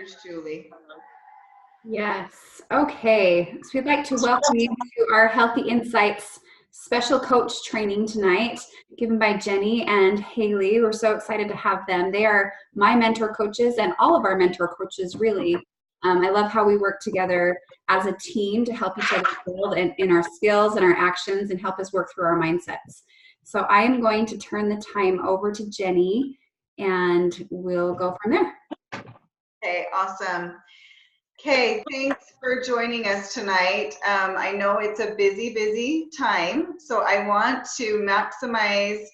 Here's Julie. Yes. Okay. So we'd like to welcome you to our Healthy Insights special coach training tonight, given by Jenny and Haley. We're so excited to have them. They are my mentor coaches and all of our mentor coaches, really. I love how we work together as a team to help each other build in our skills and our actions and help us work through our mindsets. So I am going to turn the time over to Jenny and we'll go from there. Okay, awesome. Okay, thanks for joining us tonight. I know it's a busy time, so I want to maximize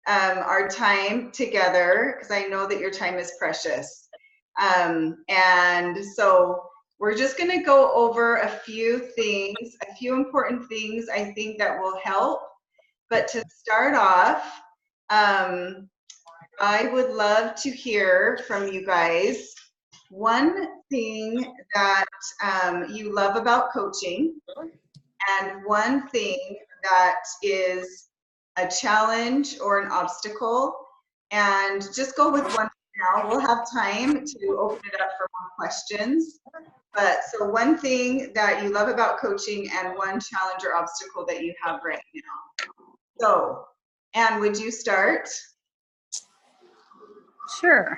our time together because I know that your time is precious. And so we're just going to go over a few things, a few important things I think that will help. But to start off, I would love to hear from you guys one thing that you love about coaching and one thing that is a challenge or an obstacle, and just go with one now. We'll have time to open it up for more questions. But so one thing that you love about coaching and one challenge or obstacle that you have right now. So, Anne, would you start? Sure.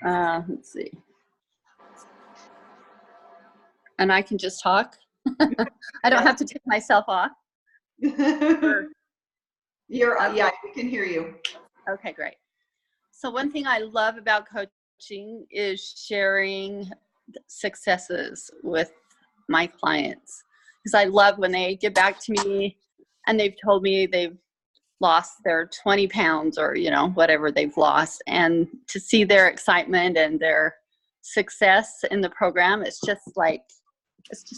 Let's see. And I can just talk. I don't have to take myself off. Yeah, we can hear you. Okay, great. So one thing I love about coaching is sharing successes with my clients, because I love when they get back to me and they've told me they've lost their 20 pounds or, you know, whatever they've lost, and to see their excitement and their success in the program, it's just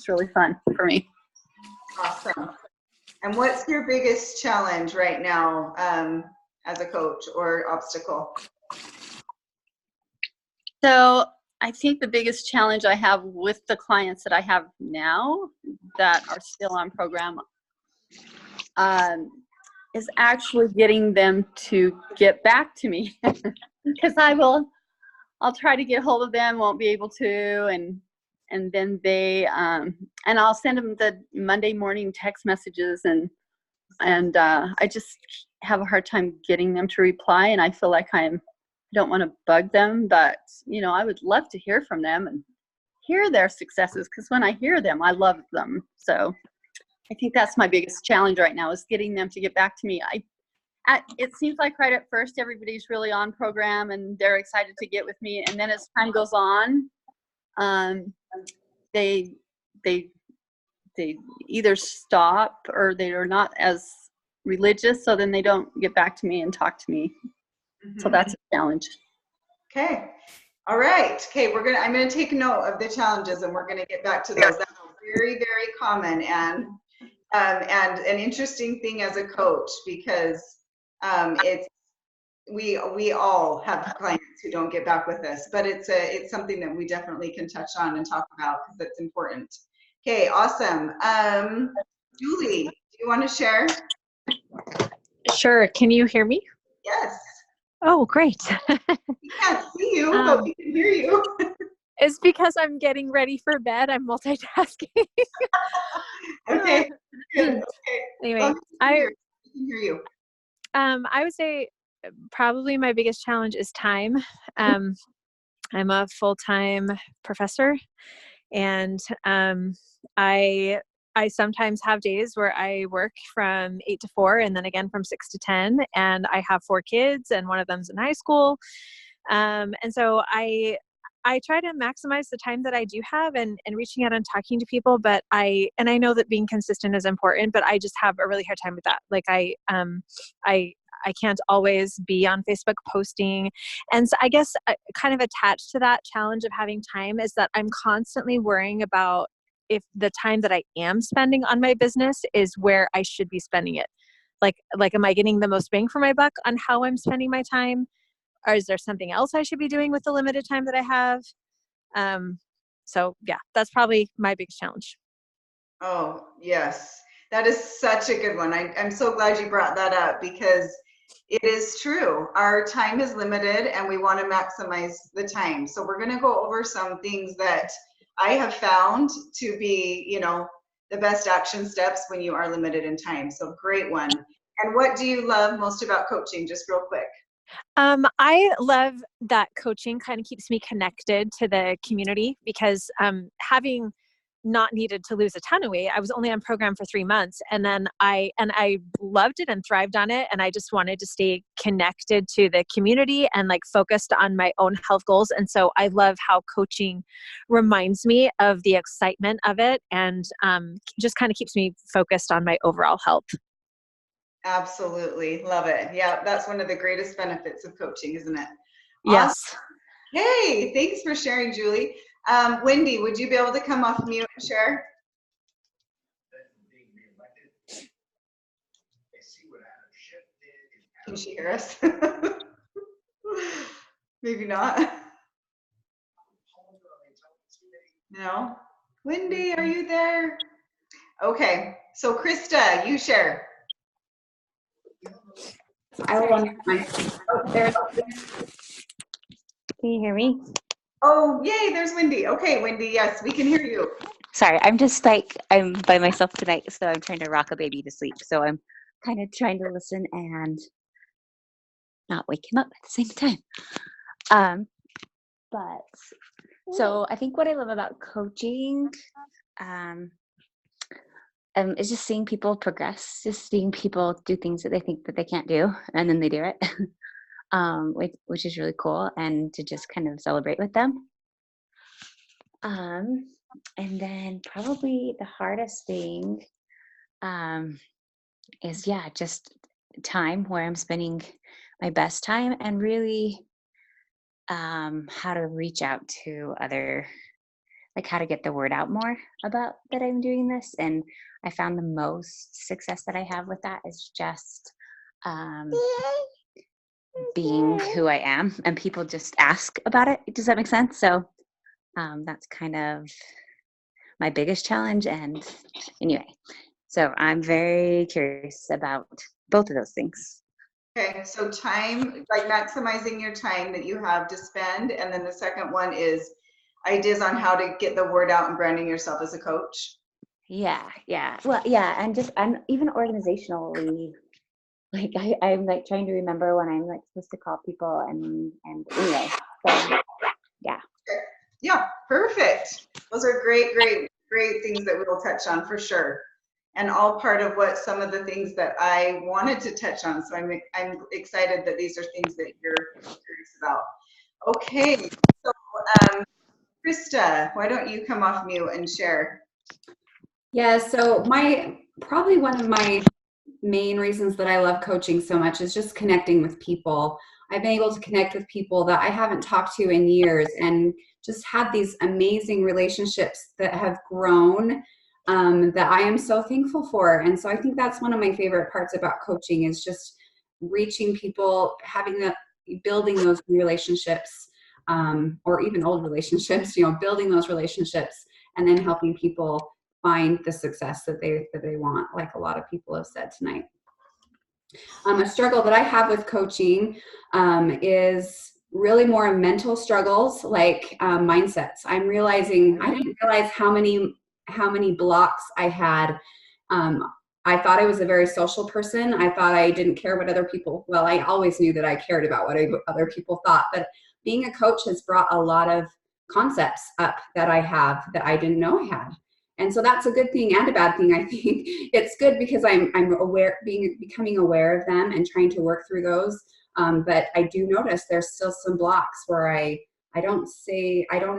really fun for me. Awesome. And what's your biggest challenge right now as a coach or obstacle? So I think the biggest challenge I have with the clients that I have now that are still on program is actually getting them to get back to me. Because I'll try to get hold of them, won't be able to, and then they and I'll send them the Monday morning text messages, and I just have a hard time getting them to reply, and I feel like I don't want to bug them, but you know, I would love to hear from them and hear their successes, because when I hear them, I love them. So I think that's my biggest challenge right now, is getting them to get back to me. It seems like right at first everybody's really on program and they're excited to get with me, and then as time goes on, they either stop or they are not as religious, so then they don't get back to me and talk to me. So that's a challenge. Okay. All right. Okay, I'm gonna take note of the challenges and we're gonna get back to those. That's very common and an interesting thing as a coach, because we all have clients who don't get back with us, but it's something that we definitely can touch on and talk about because it's important. Okay, awesome. Julie, do you want to share? Sure. Can you hear me? Yes. Oh, great. We can't see you, but we can hear you. It's because I'm getting ready for bed. I'm multitasking. Okay. Good. Okay. Anyway, I can hear you. I would say probably my biggest challenge is time. I'm a full-time professor, and I sometimes have days where I work from 8 to 4 and then again from 6 to 10, and I have 4 kids and one of them's in high school. And so I try to maximize the time that I do have and reaching out and talking to people, but I know that being consistent is important, but I just have a really hard time with that. Like I can't always be on Facebook posting. And so I guess kind of attached to that challenge of having time is that I'm constantly worrying about if the time that I am spending on my business is where I should be spending it. Like, am I getting the most bang for my buck on how I'm spending my time? Or is there something else I should be doing with the limited time that I have? So yeah, that's probably my biggest challenge. Oh, yes. That is such a good one. I'm so glad you brought that up, because It is true. Our time is limited and we want to maximize the time. So we're going to go over some things that I have found to be, the best action steps when you are limited in time. So great one. And what do you love most about coaching? Just real quick. I love that coaching kind of keeps me connected to the community because having not needed to lose a ton of weight, I was only on program for 3 months, and then I loved it and thrived on it, and I just wanted to stay connected to the community and like focused on my own health goals. And so I love how coaching reminds me of the excitement of it, and just kind of keeps me focused on my overall health. Absolutely. Love it. Yeah, that's one of the greatest benefits of coaching, isn't it? Yes. Awesome. Hey, thanks for sharing, Julie. Wendy, would you be able to come off mute and share? Can she hear us? Maybe not. No? Wendy, are you there? Okay, so Krista, you share. I will there's. Can you hear me? Oh, yay, there's Wendy. Okay, Wendy, yes, we can hear you. Sorry, I'm by myself tonight, so I'm trying to rock a baby to sleep. So I'm kind of trying to listen and not wake him up at the same time. So I think what I love about coaching is just seeing people progress, just seeing people do things that they think that they can't do, and then they do it. Which is really cool, and to just kind of celebrate with them. And then probably the hardest thing is, just time, where I'm spending my best time, and really how to reach out to how to get the word out more about that I'm doing this. And I found the most success that I have with that is just being who I am, and people just ask about it. Does that make sense? So that's kind of my biggest challenge. And anyway, so I'm very curious about both of those things. Okay, so time, like maximizing your time that you have to spend. And then the second one is ideas on how to get the word out and branding yourself as a coach. Yeah. Well, and even organizationally, like I'm like trying to remember when I'm like supposed to call people and anyway, so yeah. Okay. Yeah, perfect. Those are great things that we'll touch on for sure. And all part of what some of the things that I wanted to touch on. So I'm excited that these are things that you're curious about. Okay, so Krista, why don't you come off mute and share? Yeah, so probably one of my main reasons that I love coaching so much is just connecting with people. I've been able to connect with people that I haven't talked to in years, and just had these amazing relationships that have grown, that I am so thankful for. And so I think that's one of my favorite parts about coaching, is just reaching people, building those new relationships, or even old relationships, building those relationships, and then helping people find the success that they want, like a lot of people have said tonight. A struggle that I have with coaching is really more mental struggles, like mindsets. I didn't realize how many blocks I had. I thought I was a very social person. I thought I didn't care what other people, well, I always knew that I cared about what other people thought, but being a coach has brought a lot of concepts up that I have that I didn't know I had. And so that's a good thing and a bad thing. I think it's good because I'm becoming aware of them and trying to work through those. But I do notice there's still some blocks where I don't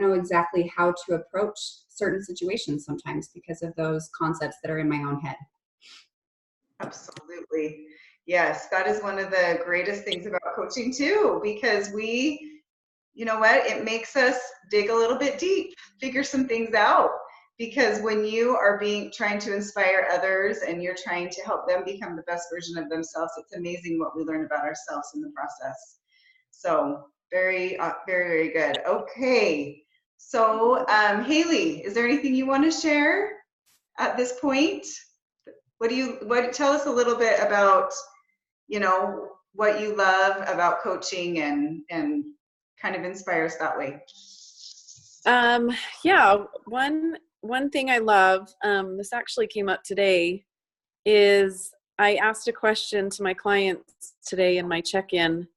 know exactly how to approach certain situations sometimes because of those concepts that are in my own head. Absolutely. Yes, that is one of the greatest things about coaching too, because it makes us dig a little bit deep, figure some things out. Because when you are trying to inspire others and you're trying to help them become the best version of themselves, it's amazing what we learn about ourselves in the process. So very, very, very good. Okay. So Haley, is there anything you want to share at this point? Tell us a little bit about, what you love about coaching and kind of inspires that way. Yeah, one thing I love, this actually came up today, is I asked a question to my clients today in my check-in.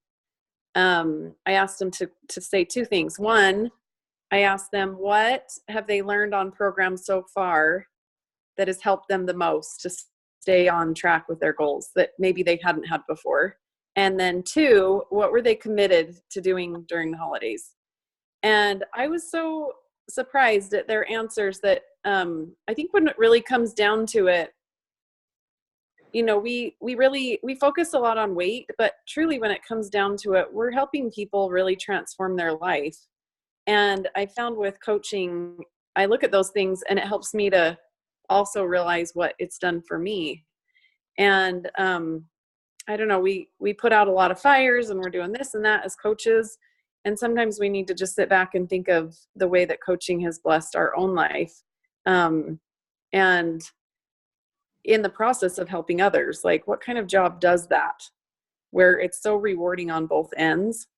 I asked them to say two things. One, I asked them, what have they learned on programs so far that has helped them the most to stay on track with their goals that maybe they hadn't had before? And then two, what were they committed to doing during the holidays? And I was so surprised at their answers that I think when it really comes down to it, you know, we focus a lot on weight, but truly when it comes down to it, we're helping people really transform their life. And I found with coaching, I look at those things and it helps me to also realize what it's done for me. And I don't know, we put out a lot of fires and we're doing this and that as coaches. And sometimes we need to just sit back and think of the way that coaching has blessed our own life. And in the process of helping others, like what kind of job does that, where it's so rewarding on both ends?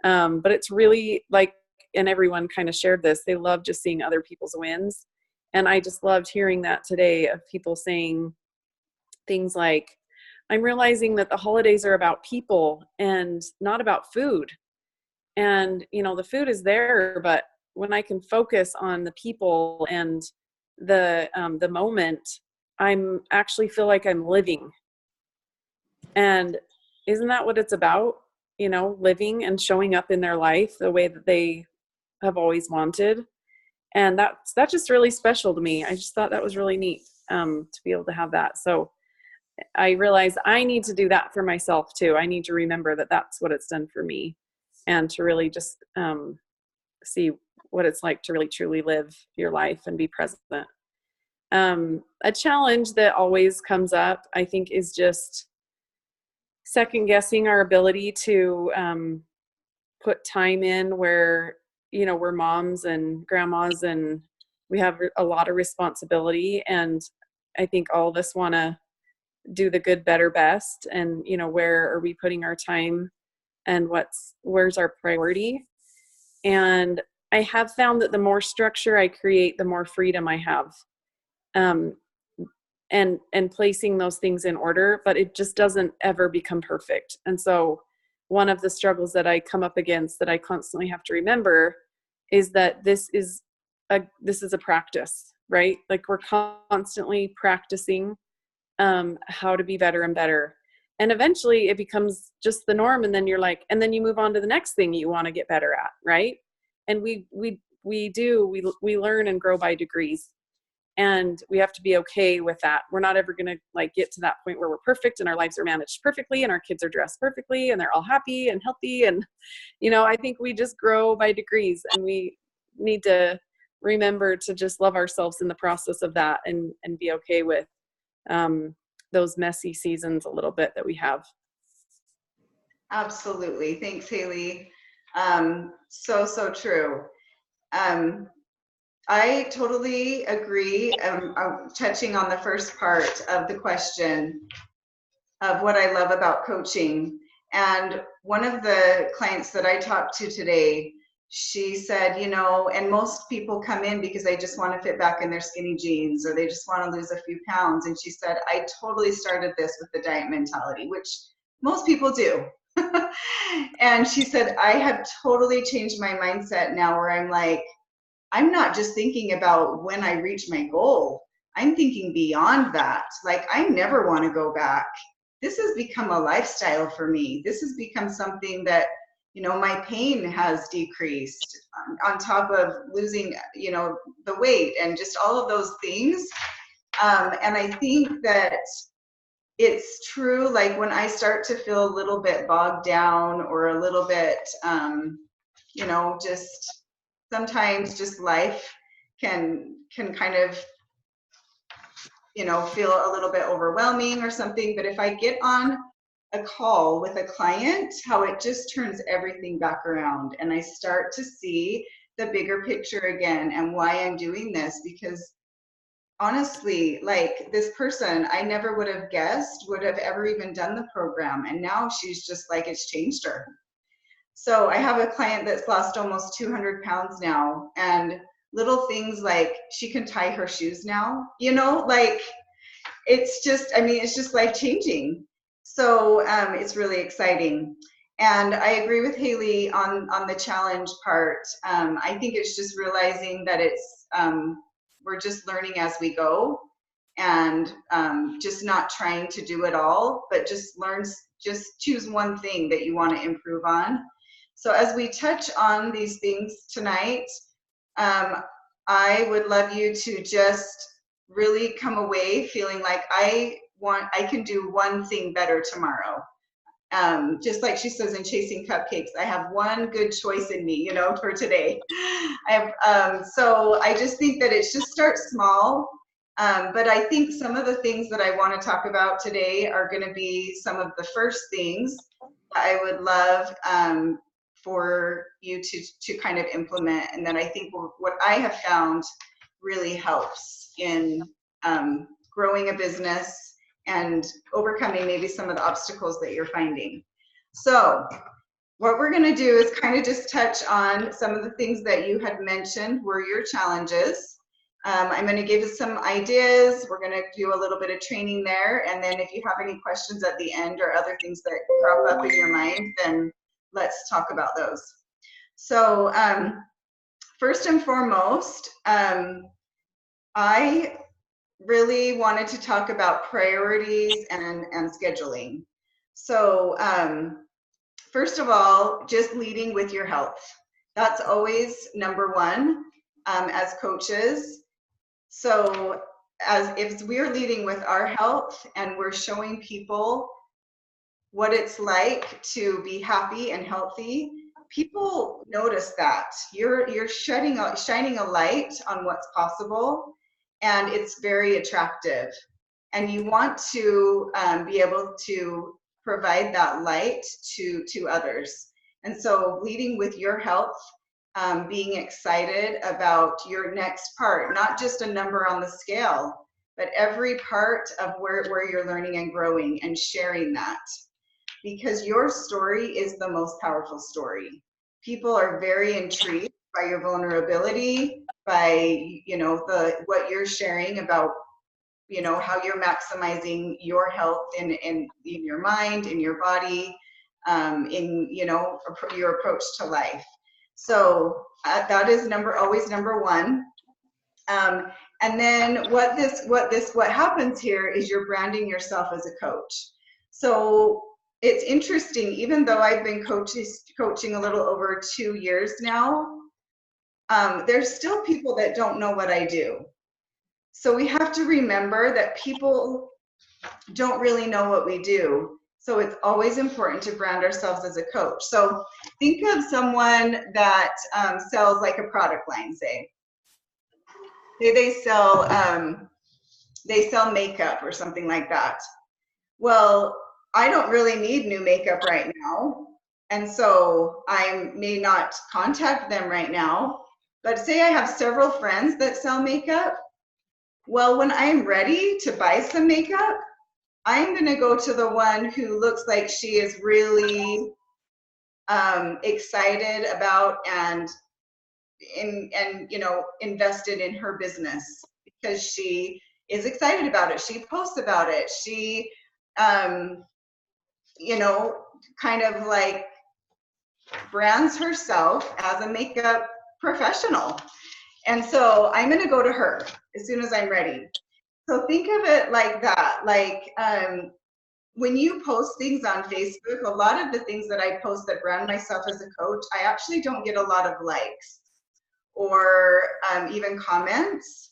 But it's really like, and everyone kind of shared this, they love just seeing other people's wins. And I just loved hearing that today of people saying things like, I'm realizing that the holidays are about people and not about food. And, you know, the food is there, but when I can focus on the people and the moment, I'm actually feel like I'm living. And isn't that what it's about? You know, living and showing up in their life the way that they have always wanted. And that's just really special to me. I just thought that was really neat to be able to have that. So I realized I need to do that for myself too. I need to remember that that's what it's done for me, and to really just see what it's like to really truly live your life and be present. A challenge that always comes up, I think, is just second guessing our ability to put time in where, you know, we're moms and grandmas and we have a lot of responsibility. And I think all of us want to do the good, better, best. And, you know, where are we putting our time and where's our priority? And I have found that the more structure I create, the more freedom I have. And placing those things in order, but it just doesn't ever become perfect. And so one of the struggles that I come up against that I constantly have to remember is that this is a practice, right? Like we're constantly practicing how to be better and better. And eventually it becomes just the norm. And then you're like, and then you move on to the next thing you want to get better at. Right. And we learn and grow by degrees. And we have to be okay with that. We're not ever going to like get to that point where we're perfect and our lives are managed perfectly and our kids are dressed perfectly and they're all happy and healthy. And, you know, I think we just grow by degrees, and we need to remember to just love ourselves in the process of that, and be okay with those messy seasons a little bit that we have. Absolutely. Thanks, Haley. So true. I totally agree. Touching on the first part of the question of what I love about coaching. And one of the clients that I talked to today, she said, you know, and most people come in because they just want to fit back in their skinny jeans or they just want to lose a few pounds. And she said, I totally started this with the diet mentality, which most people do. And she said, I have totally changed my mindset now where I'm like, I'm not just thinking about when I reach my goal. I'm thinking beyond that. Like, I never want to go back. This has become a lifestyle for me. This has become something that, you know, my pain has decreased on top of losing, you know, the weight and just all of those things. And I think that it's true, like when I start to feel a little bit bogged down or a little bit, you know, just sometimes just life can kind of, you know, feel a little bit overwhelming or something. But if I get on a call with a client, how it just turns everything back around and I start to see the bigger picture again and why I'm doing this, because honestly, like this person, I never would have guessed would have ever even done the program. And now she's just like, it's changed her. So I have a client that's lost almost 200 pounds now, and little things like she can tie her shoes now, you know, like it's just, I mean, it's just life changing. So it's really exciting. And I agree with Haley on the challenge part. I think it's just realizing that it's, we're just learning as we go, and just not trying to do it all, but just choose one thing that you want to improve on. So as we touch on these things tonight, I would love you to just really come away feeling like I can do one thing better tomorrow. Just like she says in Chasing Cupcakes, I have one good choice in me, you know, for today. So I just think that it's just start small. But I think some of the things that I want to talk about today are going to be some of the first things I would love for you to kind of implement. And then I think what I have found really helps in growing a business and overcoming maybe some of the obstacles that you're finding. So what we're going to do is kind of just touch on some of the things that you had mentioned were your challenges. I'm going to give you some ideas. We're going to do a little bit of training there. And then if you have any questions at the end or other things that crop up in your mind, then let's talk about those. So first and foremost, I really wanted to talk about priorities and scheduling. So first of all, just leading with your health. That's always number one as coaches. So if we're leading with our health and we're showing people what it's like to be happy and healthy, people notice that. You're shining a light on what's possible, and it's very attractive. And you want to be able to provide that light to others. And so leading with your health, being excited about your next part, not just a number on the scale, but every part of where you're learning and growing, and sharing that. Because your story is the most powerful story. People are very intrigued by your vulnerability, by, you know, what you're sharing about, you know, how you're maximizing your health in your mind, in your body, in, you know, your approach to life. So that is always number one. And then what happens here is you're branding yourself as a coach. So it's interesting, even though I've been coaching a little over 2 years now, there's still people that don't know what I do. So we have to remember that people don't really know what we do. So it's always important to brand ourselves as a coach. So think of someone that sells like a product line, say they sell makeup or something like that. Well, I don't really need new makeup right now, and so I may not contact them right now. But say I have several friends that sell makeup. Well, when I'm ready to buy some makeup, I'm going to go to the one who looks like she is really excited about and you know, invested in her business, because she is excited about it. She posts about it. She you know, kind of like brands herself as a makeup professional. And so I'm going to go to her as soon as I'm ready. So think of it like that. Like when you post things on Facebook, a lot of the things that I post that brand myself as a coach, I actually don't get a lot of likes or even comments.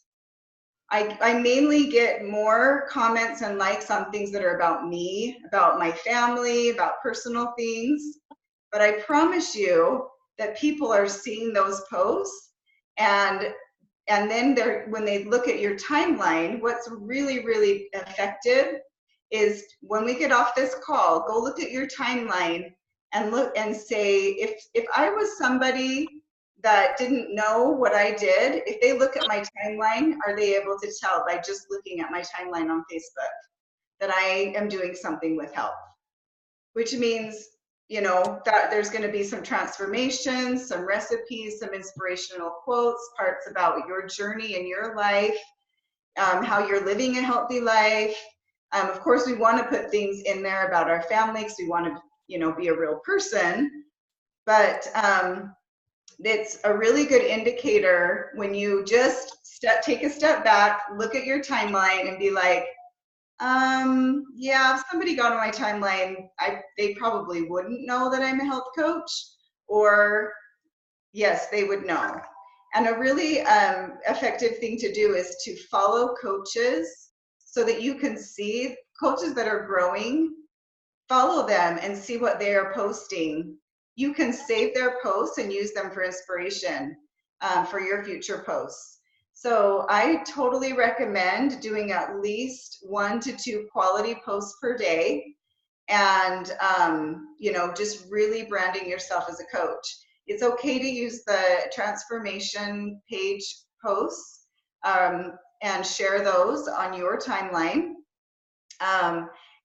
I mainly get more comments and likes on things that are about me, about my family, about personal things. But I promise you that people are seeing those posts, and then when they look at your timeline, what's really, really effective is when we get off this call, go look at your timeline and look and say, if I was somebody that didn't know what I did, if they look at my timeline, are they able to tell by just looking at my timeline on Facebook that I am doing something with health? Which means, you know, that there's going to be some transformations, some recipes, some inspirational quotes, parts about your journey in your life, how you're living a healthy life. Of course, we want to put things in there about our family because we want to, you know, be a real person. But it's a really good indicator when you just take a step back, look at your timeline, and be like, yeah, if somebody got on my timeline, they probably wouldn't know that I'm a health coach, or yes, they would know. And a really effective thing to do is to follow coaches so that you can see coaches that are growing, follow them and see what they are posting. You can save their posts and use them for inspiration for your future posts. So I totally recommend doing at least 1 to 2 quality posts per day, and you know, just really branding yourself as a coach. It's okay to use the transformation page posts and share those on your timeline,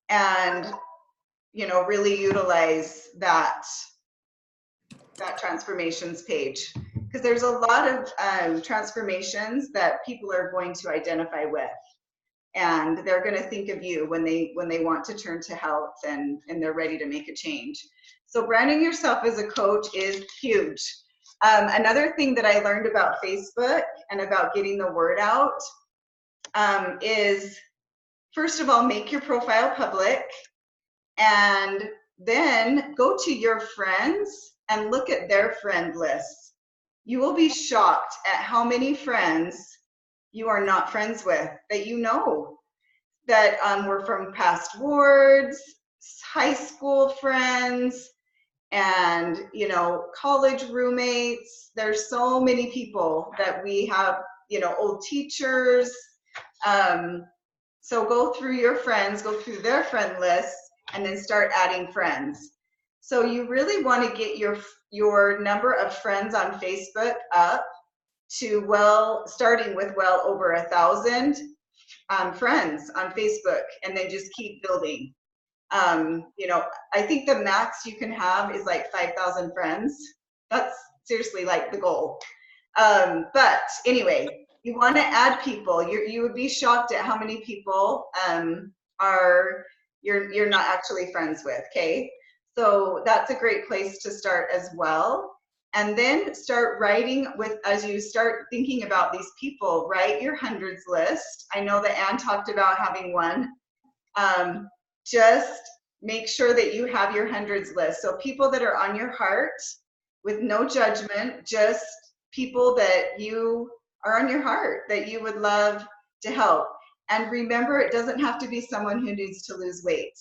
and you know, really utilize that transformations page, because there's a lot of transformations that people are going to identify with, and they're going to think of you when they want to turn to health and they're ready to make a change. So branding yourself as a coach is huge. Another thing that I learned about Facebook and about getting the word out is, first of all, make your profile public, and then go to your friends and look at their friend lists. You will be shocked at how many friends you are not friends with, that you know, that were from past wards, high school friends, and you know, college roommates. There's so many people that we have, you know, old teachers. So go through your friends, go through their friend lists, and then start adding friends. So you really want to get your number of friends on Facebook up to, well, starting with well over 1,000 friends on Facebook, and then just keep building. You know, I think the max you can have is like 5,000 friends. That's seriously like the goal. But anyway, you want to add people. You would be shocked at how many people you're not actually friends with. Okay, so that's a great place to start as well. And then start writing as you start thinking about these people, write your hundreds list. I know that Anne talked about having one. Just make sure that you have your hundreds list. So people that are on your heart with no judgment, just people that you are on your heart, that you would love to help. And remember, it doesn't have to be someone who needs to lose weight.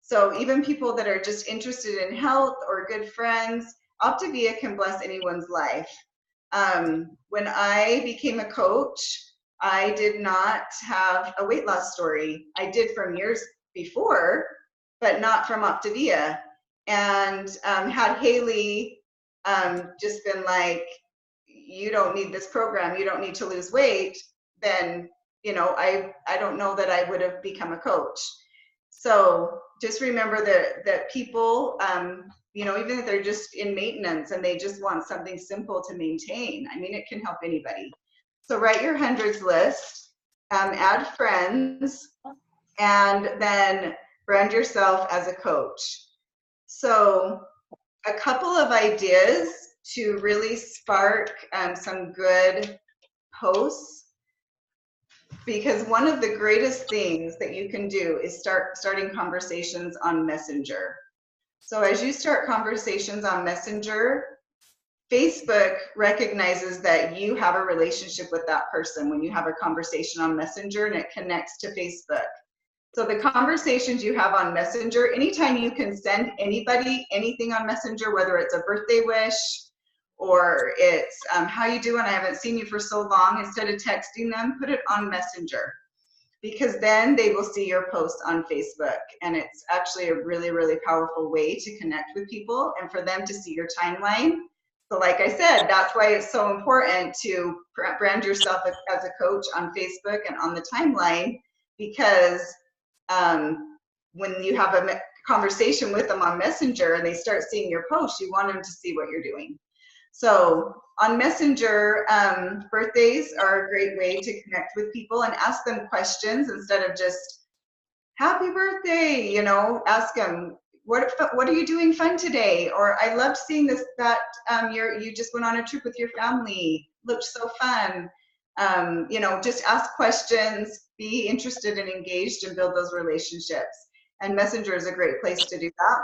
So even people that are just interested in health or good friends, Optavia can bless anyone's life. When I became a coach, I did not have a weight loss story. I did from years before, but not from Optavia. And had Haley just been like, you don't need this program, you don't need to lose weight, then, you know, I don't know that I would have become a coach. So just remember that people, you know, even if they're just in maintenance and they just want something simple to maintain, I mean, it can help anybody. So write your hundreds list, add friends, and then brand yourself as a coach. So a couple of ideas to really spark some good posts, because one of the greatest things that you can do is starting conversations on Messenger. So as you start conversations on Messenger, Facebook recognizes that you have a relationship with that person when you have a conversation on Messenger, and it connects to Facebook. So the conversations you have on Messenger, anytime you can send anybody anything on Messenger, whether it's a birthday wish or it's how you doing, I haven't seen you for so long, instead of texting them, put it on Messenger, because then they will see your post on Facebook, and it's actually a really, really powerful way to connect with people and for them to see your timeline So like I said, that's why it's so important to brand yourself as a coach on Facebook and on the timeline, because when you have a conversation with them on Messenger and they start seeing your post, you want them to see what you're doing. So on Messenger, birthdays are a great way to connect with people and ask them questions instead of just happy birthday, you know, ask them, what are you doing fun today? Or I loved seeing this, that you just went on a trip with your family, looked so fun. You know, just ask questions, be interested and engaged, and build those relationships. And Messenger is a great place to do that.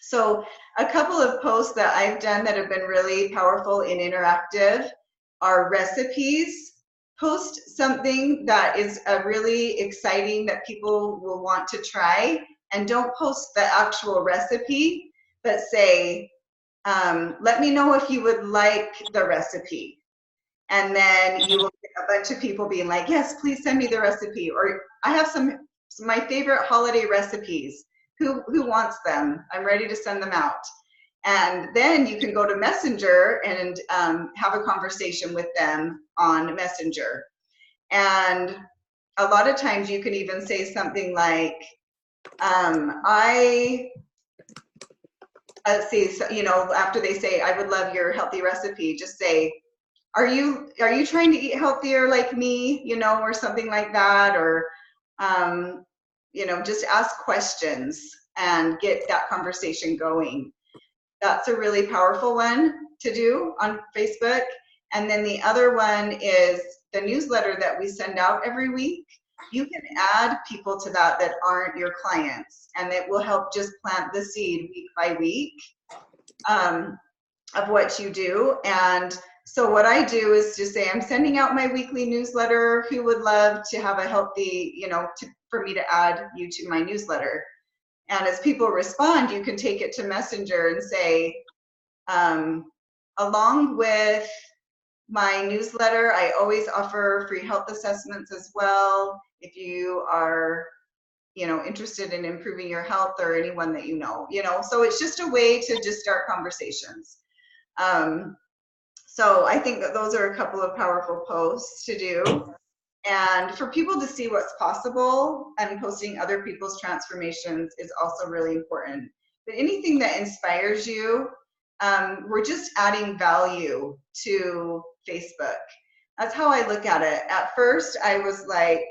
So a couple of posts that I've done that have been really powerful and interactive are recipes. Post something that is really exciting that people will want to try, and don't post the actual recipe, but say, let me know if you would like the recipe. And then you will get a bunch of people being like, yes, please send me the recipe. Or I have my favorite holiday recipes. Who wants them? I'm ready to send them out. And then you can go to Messenger and have a conversation with them on Messenger. And a lot of times you can even say something like, let's see, so, you know, after they say, I would love your healthy recipe, just say, are you trying to eat healthier like me, you know, or something like that, or you know, just ask questions and get that conversation going. That's a really powerful one to do on Facebook. And then the other one is the newsletter that we send out every week. You can add people to that aren't your clients, and it will help just plant the seed week by week of what you do. And so what I do is just say, I'm sending out my weekly newsletter. Who would love to have a healthy, you know, for me to add you to my newsletter? And as people respond, you can take it to Messenger and say, along with my newsletter, I always offer free health assessments as well. If you are, you know, interested in improving your health, or anyone that you know, so it's just a way to just start conversations. So I think that those are a couple of powerful posts to do. And for people to see what's possible, and posting other people's transformations is also really important. But anything that inspires you, we're just adding value to Facebook. That's how I look at it. At first, I was like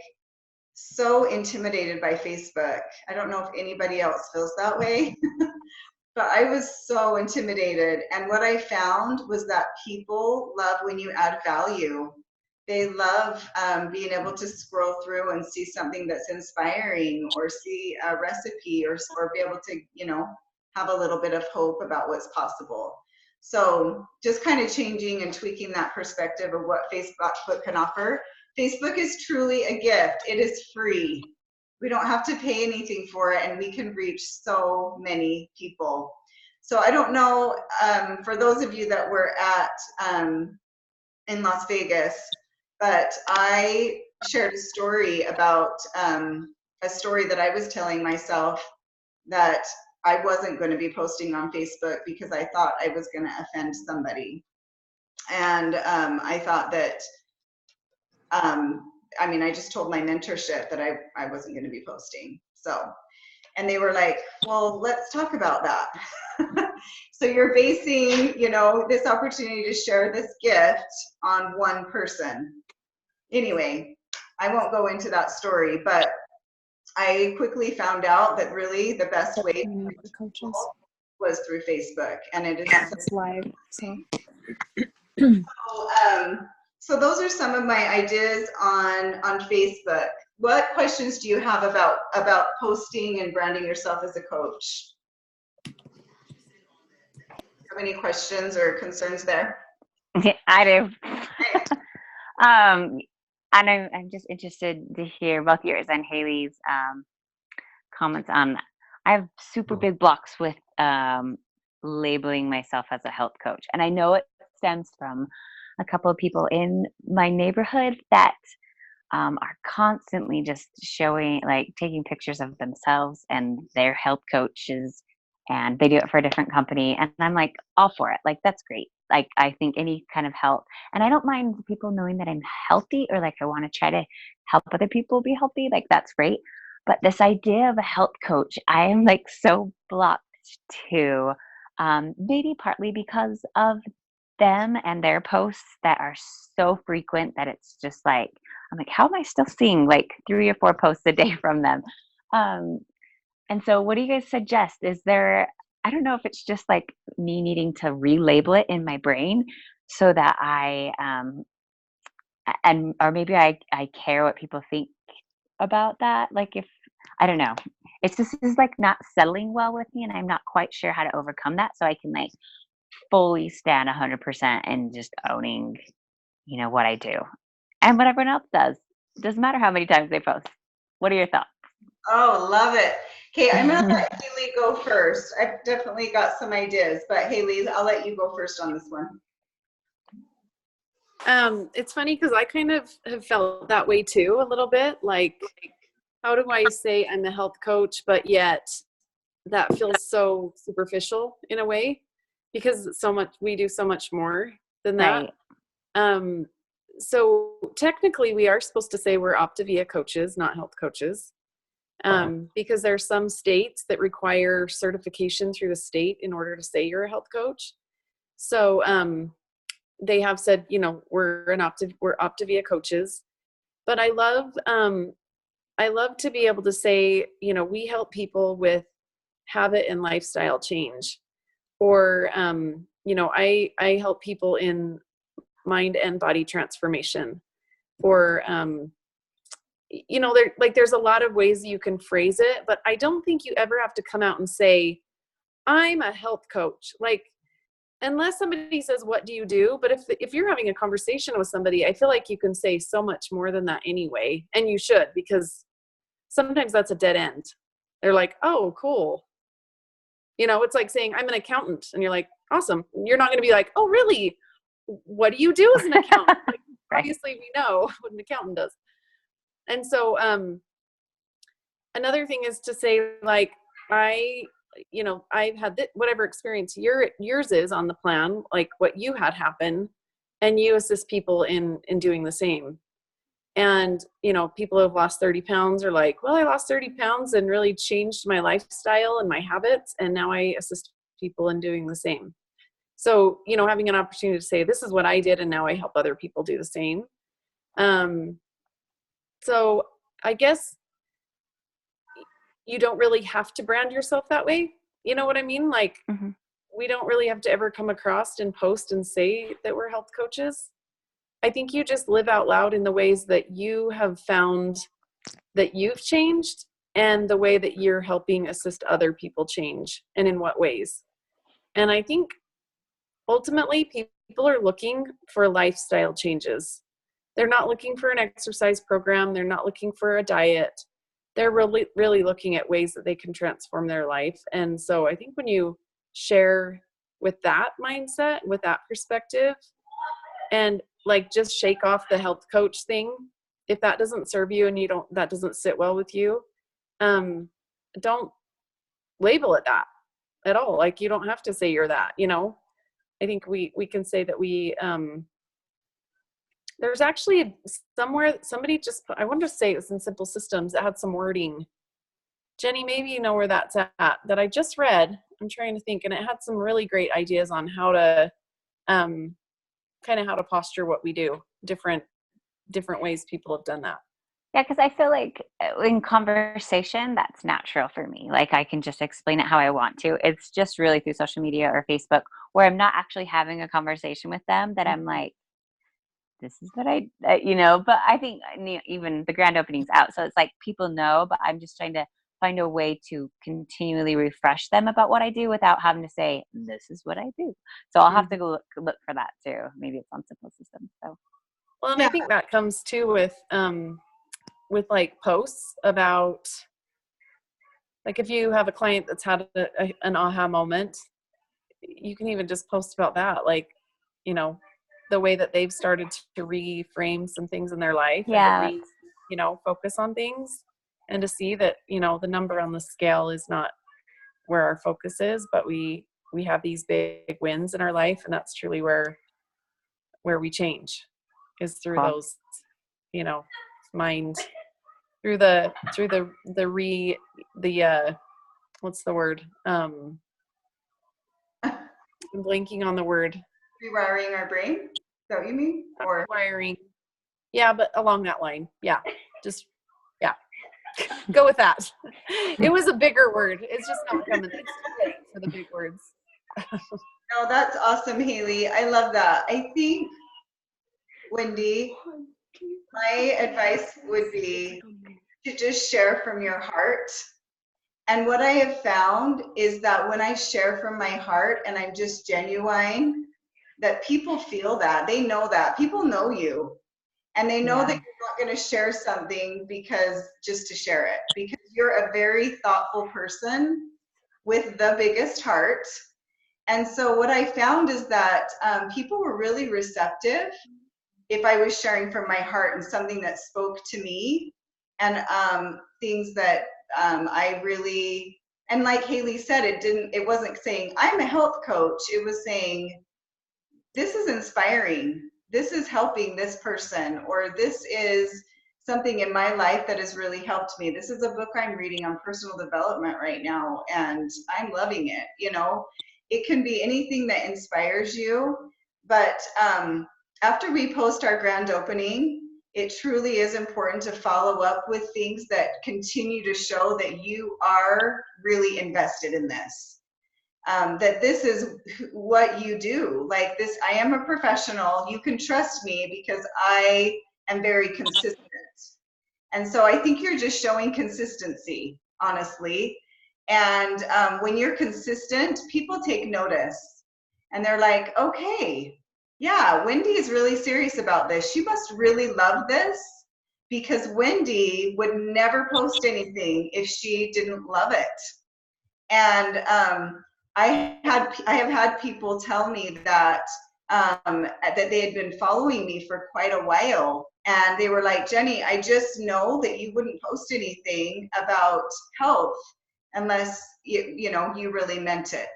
so intimidated by Facebook. I don't know if anybody else feels that way. But I was so intimidated. And what I found was that people love when you add value. They love being able to scroll through and see something that's inspiring, or see a recipe, or be able to, you know, have a little bit of hope about what's possible. So just kind of changing and tweaking that perspective of what Facebook can offer. Facebook is truly a gift. It is free. We don't have to pay anything for it, and we can reach so many people. So I don't know, for those of you that were at in Las Vegas, but I shared a story about a story that I was telling myself, that I wasn't going to be posting on Facebook because I thought I was going to offend somebody. And I thought that, I mean, I just told my mentorship that I wasn't going to be posting. So, and they were like, well, let's talk about that. So you're basing, you know, this opportunity to share this gift on one person. Anyway, I won't go into that story, but I quickly found out that really the best way to reach people was through Facebook, and it is live. So those are some of my ideas on Facebook. What questions do you have about posting and branding yourself as a coach? Have any questions or concerns there? I do. And I'm just interested to hear both yours and Haley's comments on. I have super big blocks with labeling myself as a health coach, and I know it stems from a couple of people in my neighborhood that are constantly just showing, like, taking pictures of themselves and their health coaches, and they do it for a different company, and I'm like, all for it, like, that's great. like, I think any kind of help, and I don't mind people knowing that I'm healthy or like I want to try to help other people be healthy. Like, that's great. But this idea of a health coach, I am like so blocked to, maybe partly because of them and their posts that are so frequent that it's just like, I'm like, how am I still seeing like 3 or 4 posts a day from them? Um, and so what do you guys suggest? Is there, I don't know if it's just like me needing to relabel it in my brain so that and, or maybe I care what people think about that. Like, if, I don't know, it's just is like not settling well with me, and I'm not quite sure how to overcome that. So I can like fully stand 100% and just owning, what I do and what everyone else does. Doesn't matter how many times they post. What are your thoughts? Oh, love it. Okay, I'm gonna let Haley go first. I've definitely got some ideas, but Haley, I'll let you go first on this one. It's funny because I kind of have felt that way too, a little bit. Like, how do I say I'm a health coach, but yet that feels so superficial in a way, because we do so much more than that. Right. So technically we are supposed to say we're Optavia coaches, not health coaches. Because there are some states that require certification through the state in order to say you're a health coach. So they have said, we're Optavia coaches. But I love to be able to say, we help people with habit and lifestyle change, or I help people in mind and body transformation, or there's a lot of ways you can phrase it, but I don't think you ever have to come out and say, I'm a health coach. Like, unless somebody says, what do you do? But if you're having a conversation with somebody, I feel like you can say so much more than that anyway. And you should, because sometimes that's a dead end. They're like, oh, cool. It's like saying I'm an accountant, and you're like, awesome. You're not going to be like, oh, really? What do you do as an accountant? Like, Right. Obviously we know what an accountant does. And so another thing is to say, like, I've had whatever experience yours is on the plan, like what you had happen, and you assist people in doing the same. And, people who have lost 30 pounds are like, well, I lost 30 pounds and really changed my lifestyle and my habits, and now I assist people in doing the same. So, having an opportunity to say, this is what I did, and now I help other people do the same. So I guess you don't really have to brand yourself that way. You know what I mean? Like, we don't really have to ever come across and post and say that we're health coaches. I think you just live out loud in the ways that you have found that you've changed, and the way that you're helping assist other people change, and in what ways. And I think ultimately people are looking for lifestyle changes. They're not looking for an exercise program. They're not looking for a diet. They're really, really looking at ways that they can transform their life. And so I think when you share with that mindset, with that perspective, and like just shake off the health coach thing, if that doesn't serve you and that doesn't sit well with you, don't label it that at all. Like, you don't have to say you're that, I think we can say that we, there's actually somewhere somebody just put, I wanted to say it was in Simple Systems, that had some wording. Jenny, maybe you know where that's at, that I just read. I'm trying to think, and it had some really great ideas on how to, kind of how to posture what we do, different ways people have done that. Yeah, because I feel like in conversation, that's natural for me. Like, I can just explain it how I want to. It's just really through social media or Facebook, where I'm not actually having a conversation with them, that I'm like, this is what but I think even the grand opening's out. So it's like people know, but I'm just trying to find a way to continually refresh them about what I do without having to say, this is what I do. So I'll have to go look for that too. Maybe it's on Simple Systems. So. Well, and I think that comes too with like posts about, like, if you have a client that's had an aha moment, you can even just post about that. Like, the way that they've started to reframe some things in their life, and to focus on things, and to see that, the number on the scale is not where our focus is, but we we have these big wins in our life, and that's truly where we change, is through those, you know, mind, through the what's the word? I'm blanking on the word. Rewiring our brain? Is that what you mean? Or Rewiring. Yeah, but along that line. Yeah. Just, yeah. Go with that. It was a bigger word. It's just not coming. It's too late for the big words. no, that's awesome, Haley. I love that. I think, Wendy, my advice would be to just share from your heart. And what I have found is that when I share from my heart and I'm just genuine, that people feel that. They know that. People know you. And they know that you're not going to share something because just to share it, because you're a very thoughtful person with the biggest heart. And so what I found is that people were really receptive if I was sharing from my heart and something that spoke to me, and things that I really, and like Haley said, it wasn't saying I'm a health coach. It was saying, this is inspiring. This is helping this person, or this is something in my life that has really helped me. This is a book I'm reading on personal development right now, and I'm loving it. You know, it can be anything that inspires you. But after we post our grand opening, it truly is important to follow up with things that continue to show that you are really invested in this. That this is what you do. Like this, I am a professional. You can trust me because I am very consistent. And so I think you're just showing consistency, honestly. And when you're consistent, people take notice. And they're like, okay, yeah, Wendy is really serious about this. She must really love this, because Wendy would never post anything if she didn't love it. And I have had people tell me that that they had been following me for quite a while, and they were like, Jenny, I just know that you wouldn't post anything about health unless you know you really meant it.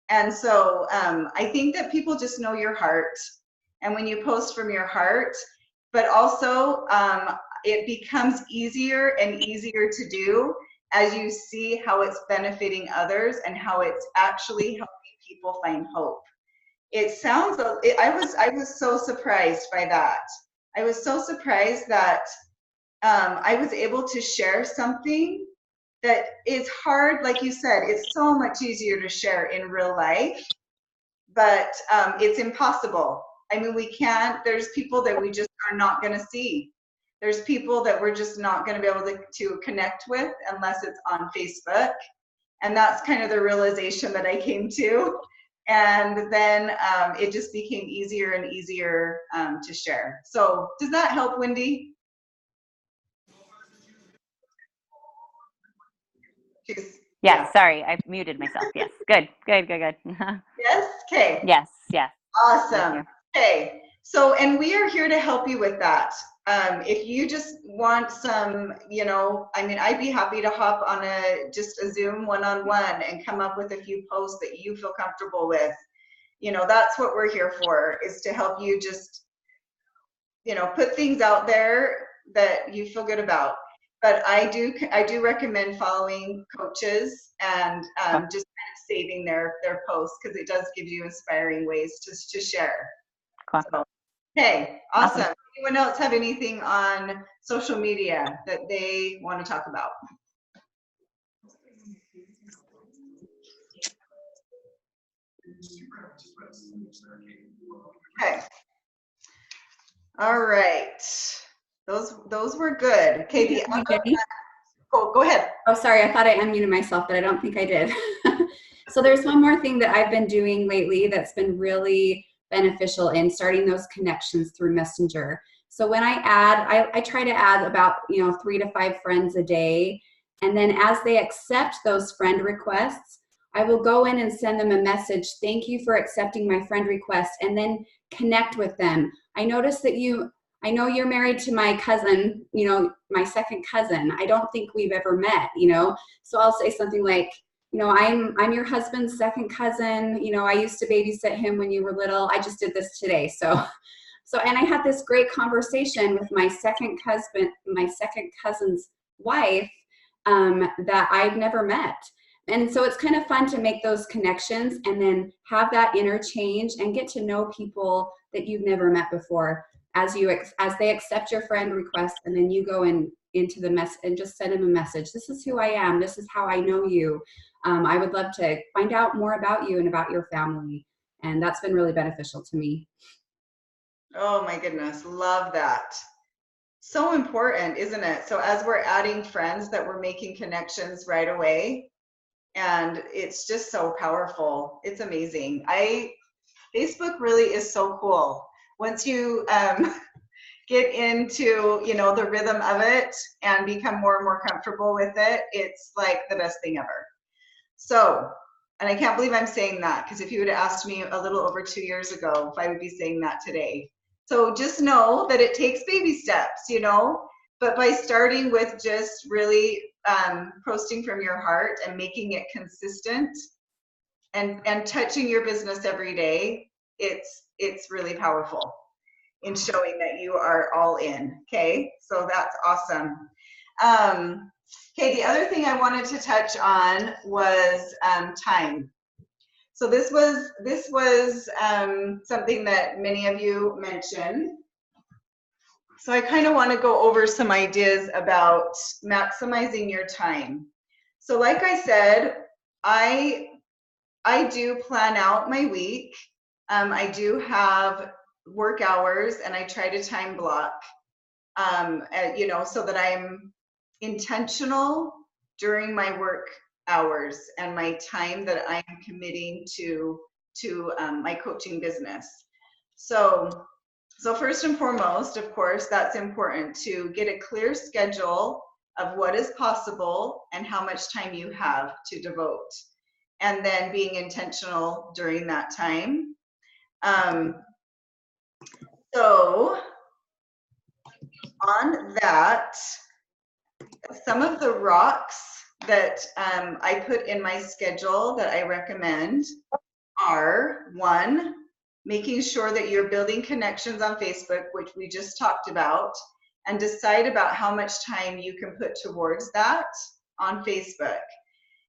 And so I think that people just know your heart, and when you post from your heart, but also it becomes easier and easier to do as you see how it's benefiting others and how it's actually helping people find hope. It sounds, I was so surprised by that. I was so surprised that I was able to share something that is hard. Like you said, it's so much easier to share in real life, but it's impossible. I mean, we can't, there's people that we just are not going to see. There's people that we're just not going to be able to connect with unless it's on Facebook. And that's kind of the realization that I came to. And then it just became easier and easier to share. So does that help, Wendy? Yeah, sorry, I muted myself. Yes, good. Yes, okay. Yes. Awesome. Okay, so, and we are here to help you with that. If you just want some, you know, I mean, I'd be happy to hop on just a Zoom one-on-one and come up with a few posts that you feel comfortable with. You know, that's what we're here for, is to help you just, you know, put things out there that you feel good about. But I do recommend following coaches and just kind of saving their posts, because it does give you inspiring ways to share. Cool. So, okay, awesome. Anyone else have anything on social media that they want to talk about? Okay. All right. Those were good. Okay, the other, go ahead. Oh, sorry, I thought I unmuted myself, but I don't think I did. So there's one more thing that I've been doing lately that's been really beneficial in starting those connections through Messenger. So when I add, I try to add about 3 to 5 friends a day. And then as they accept those friend requests, I will go in and send them a message. Thank you for accepting my friend request, and then connect with them. I noticed that I know you're married to my cousin, my second cousin. I don't think we've ever met, so I'll say something like, you know, I'm your husband's second cousin. You know, I used to babysit him when you were little. I just did this today. So and I had this great conversation with my second cousin's wife that I've never met. And so it's kind of fun to make those connections and then have that interchange and get to know people that you've never met before as they accept your friend request, and then you go into the mess and just send them a message. This is who I am. This is how I know you. I would love to find out more about you and about your family. And that's been really beneficial to me. Oh my goodness, love that. So important, isn't it? So as we're adding friends, that we're making connections right away. And it's just so powerful. It's amazing. Facebook really is so cool. Once you get into, you know, the rhythm of it and become more and more comfortable with it, it's like the best thing ever. So, and I can't believe I'm saying that, because if you would have asked me a little over 2 years ago if I would be saying that today. So just know that it takes baby steps, you know, but by starting with just really posting from your heart and making it consistent and touching your business every day, it's really powerful in showing that you are all in. Okay, so that's awesome. Okay, the other thing I wanted to touch on was time. So this was something that many of you mentioned. So I kind of want to go over some ideas about maximizing your time. So like I said, I do plan out my week. I do have work hours, and I try to time block, you know, so that I'm intentional during my work hours and my time that I'm committing to my coaching business. So first and foremost, of course, that's important to get a clear schedule of what is possible and how much time you have to devote, and then being intentional during that time. So on that, some of the rocks that I put in my schedule that I recommend are: one, making sure that you're building connections on Facebook, which we just talked about, and decide about how much time you can put towards that on Facebook.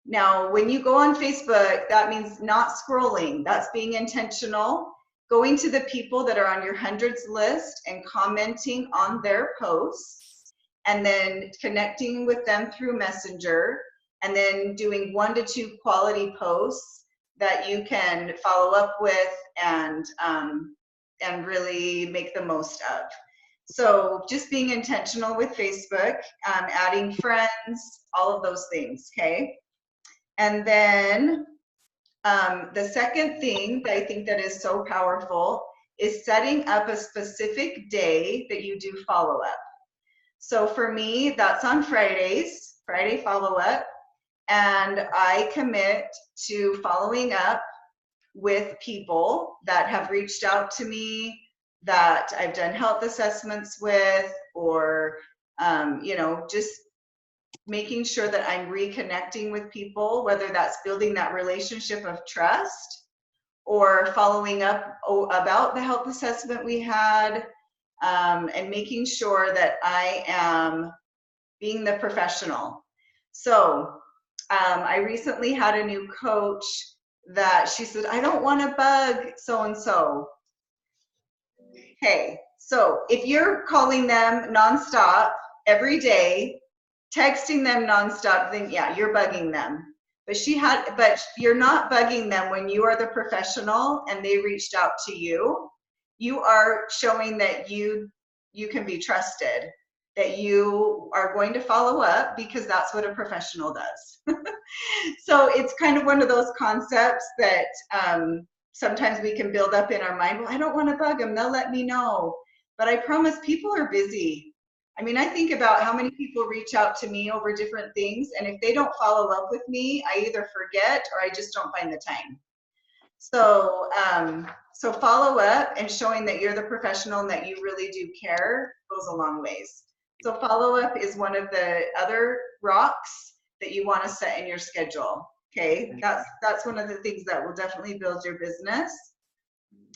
Now, when you go on Facebook, that means not scrolling. That's being intentional. Going to the people that are on your hundreds list and commenting on their posts, and then connecting with them through Messenger, and then doing 1 to 2 quality posts that you can follow up with and really make the most of. So just being intentional with Facebook, adding friends, all of those things, okay? And then the second thing that I think that is so powerful is setting up a specific day that you do follow up. So for me, that's on Fridays, Friday follow-up, and I commit to following up with people that have reached out to me, that I've done health assessments with, or you know, just making sure that I'm reconnecting with people, whether that's building that relationship of trust or following up about the health assessment we had, and making sure that I am being the professional. So I recently had a new coach that she said, I don't want to bug so-and-so. Okay, so if you're calling them nonstop every day, texting them nonstop, then yeah, you're bugging them. But you're not bugging them when you are the professional and they reached out to you. You are showing that you can be trusted, that you are going to follow up, because that's what a professional does. So it's kind of one of those concepts that sometimes we can build up in our mind. Well, I don't want to bug them, they'll let me know. But I promise, people are busy. I mean, I think about how many people reach out to me over different things, and if they don't follow up with me, I either forget or I just don't find the time. So so follow up and showing that you're the professional and that you really do care goes a long ways. So follow up is one of the other rocks that you want to set in your schedule. Okay, that's one of the things that will definitely build your business.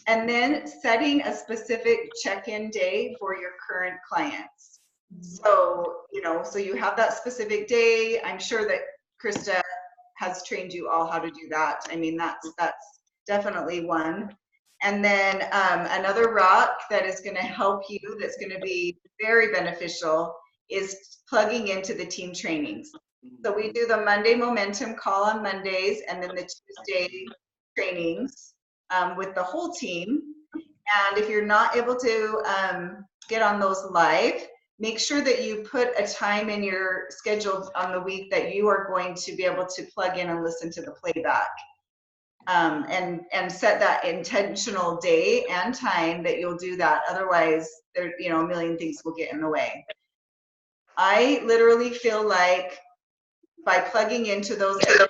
And then setting a specific check-in day for your current clients. So, so you have that specific day. I'm sure that Krista has trained you all how to do that. I mean, that's definitely one. And then another rock that is going to help you, that's going to be very beneficial, is plugging into the team trainings. So we do the Monday momentum call on Mondays, and then the Tuesday trainings with the whole team. And if you're not able to get on those live, make sure that you put a time in your schedule on the week that you are going to be able to plug in and listen to the playback. And set that intentional day and time that you'll do that. Otherwise, there, a million things will get in the way. I literally feel like by plugging into those has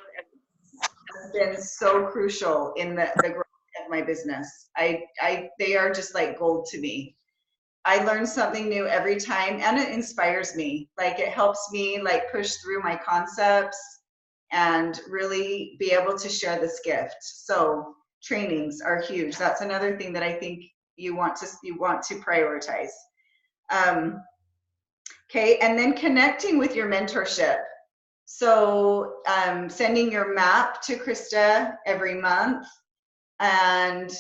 been so crucial in the growth of my business. They are just like gold to me. I learn something new every time, and it inspires me. Like, it helps me like push through my concepts and really be able to share this gift. So trainings are huge. That's another thing that I think you want to prioritize. Okay, and then connecting with your mentorship. So sending your map to Krista every month and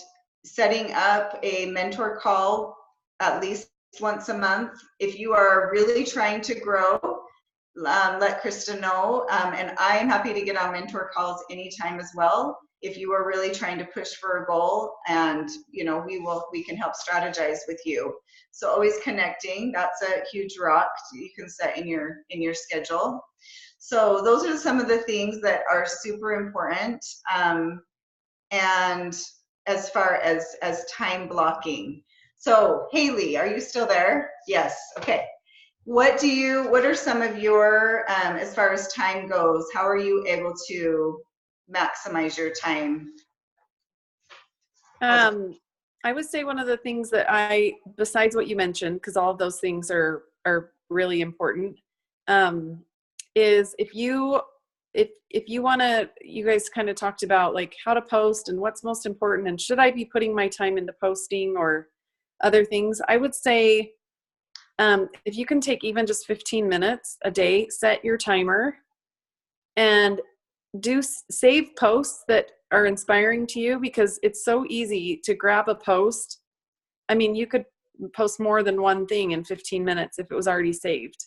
setting up a mentor call at least once a month. If you are really trying to grow, let Krista know. And I am happy to get on mentor calls anytime as well. If you are really trying to push for a goal, and we can help strategize with you. So always connecting, that's a huge rock you can set in your schedule. So those are some of the things that are super important. And as far as time blocking. So Haley, are you still there? Yes, okay. What are some of your, as far as time goes, how are you able to maximize your time? I would say one of the things that besides what you mentioned, because all of those things are really important, is if you want to, you guys kind of talked about like how to post and what's most important, and should I be putting my time into posting or other things? I would say, if you can take even just 15 minutes a day, set your timer and save posts that are inspiring to you, because it's so easy to grab a post. I mean, you could post more than one thing in 15 minutes if it was already saved.